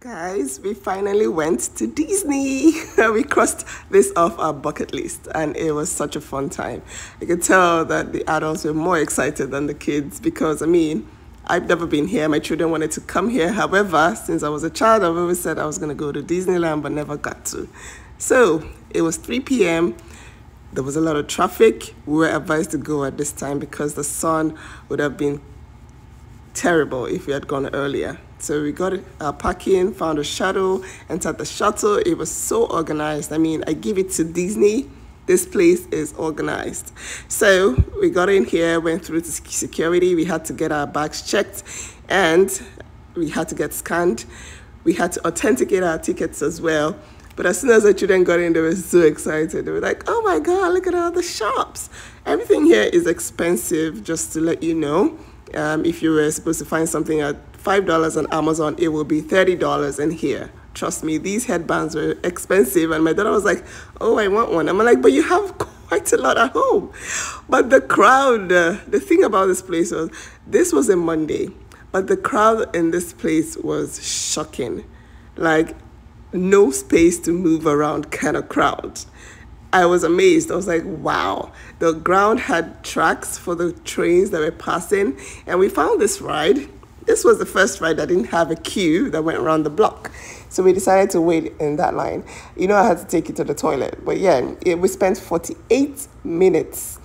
Guys, we finally went to Disney. We crossed this off our bucket list and it was such a fun time. You could tell that the adults were more excited than the kids because, I've never been here. My children wanted to come here. However, since I was a child, I've always said I was going to go to Disneyland but never got to. So it was 3 p.m. There was a lot of traffic. We were advised to go at this time because the sun would have been terrible if we had gone earlier. So we got our parking, found a shuttle, entered the shuttle. It was so organized. I give it to Disney. This place is organized. So we got in here, went through to security. We had to get our bags checked and we had to get scanned. We had to authenticate our tickets as well. But as soon as the children got in, they were so excited. They were like, oh my God, look at all the shops. Everything here is expensive, just to let you know. If you were supposed to find something at $5 on Amazon, it will be $30 in here. Trust me, these headbands were expensive. And my daughter was like, oh, I want one. I'm like, but you have quite a lot at home. But the crowd, the thing about this place was, this was a Monday, but the crowd in this place was shocking. Like, no space to move around kind of crowd. I was amazed. I was like, wow. The ground had tracks for the trains that were passing. And we found this ride. This was the first ride that didn't have a queue that went around the block. So we decided to wait in that line. I had to take it to the toilet. But yeah, we spent 48 minutes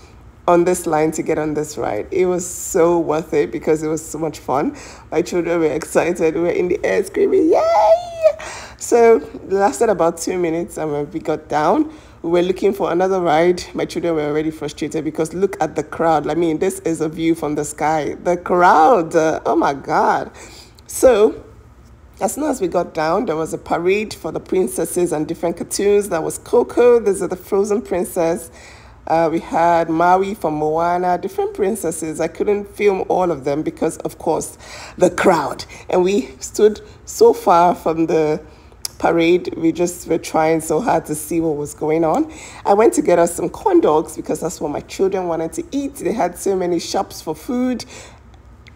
on this line to get on this ride. It was so worth it because it was so much fun. My children were excited. We were in the air screaming, yay! So it lasted about 2 minutes and when we got down, we were looking for another ride. My children were already frustrated because look at the crowd. This is a view from the sky. The crowd, oh my God. So as soon as we got down, there was a parade for the princesses and different cartoons. That was Coco. This is the Frozen Princess. We had Maui from Moana, different princesses. I couldn't film all of them because, of course, the crowd. And we stood so far from the parade. We just were trying so hard to see what was going on. I went to get us some corn dogs because that's what my children wanted to eat. They had so many shops for food,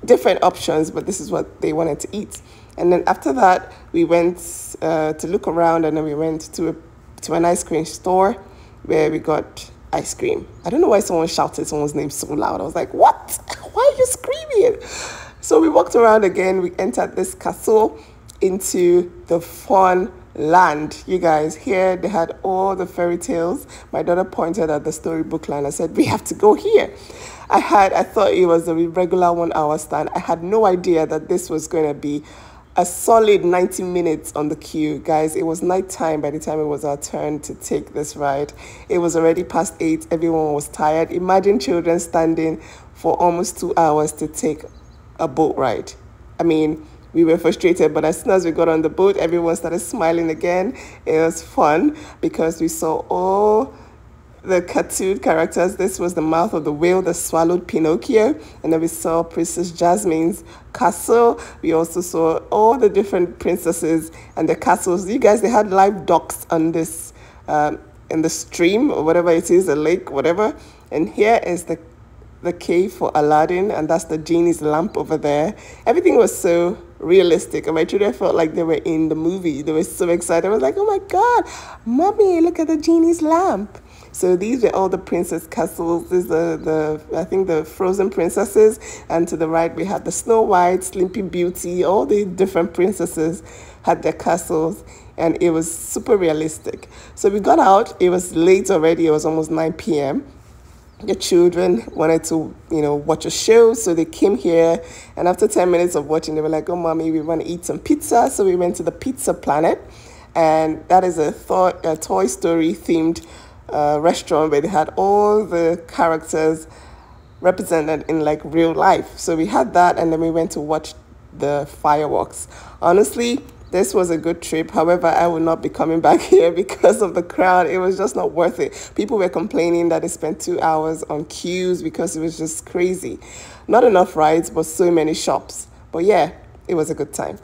different options, but this is what they wanted to eat. And then after that, we went to look around and then we went to an ice cream store where we got ice cream. I don't know why someone shouted someone's name so loud. I was like, what? Why are you screaming? So we walked around again. We entered this castle into the fun land. You guys, here they had all the fairy tales. My daughter pointed at the storybook line. I said, we have to go here. I thought it was a regular 1 hour stand. I had no idea that this was going to be a solid 90 minutes on the queue. Guys, it was nighttime by the time it was our turn to take this ride. It was already past 8. Everyone was tired. Imagine children standing for almost 2 hours to take a boat ride. We were frustrated, but as soon as we got on the boat, everyone started smiling again. It was fun because we saw all the cartoon characters. This was the mouth of the whale that swallowed Pinocchio. And then we saw Princess Jasmine's castle. We also saw all the different princesses and their castles. You guys, they had live ducks on this, in the stream or whatever it is, the lake, whatever. And here is the cave for Aladdin, and that's the genie's lamp over there. Everything was so realistic, and my children felt like they were in the movie. They were so excited. I was like, oh my God, Mommy, look at the genie's lamp. So these were all the princess castles. These are I think the Frozen princesses, and to the right we had the Snow White, Sleeping Beauty. All the different princesses had their castles, and it was super realistic. So we got out. It was late already. It was almost 9 p.m. The children wanted to, watch a show, so they came here. And after 10 minutes of watching, they were like, oh, Mommy, we want to eat some pizza. So we went to the Pizza Planet. And that is a Toy Story themed restaurant where they had all the characters represented in like real life. So we had that, and then we went to watch the fireworks. Honestly, this was a good trip. However, I will not be coming back here because of the crowd. It was just not worth it. People were complaining that they spent 2 hours on queues because it was just crazy. Not enough rides, but so many shops. But yeah, it was a good time.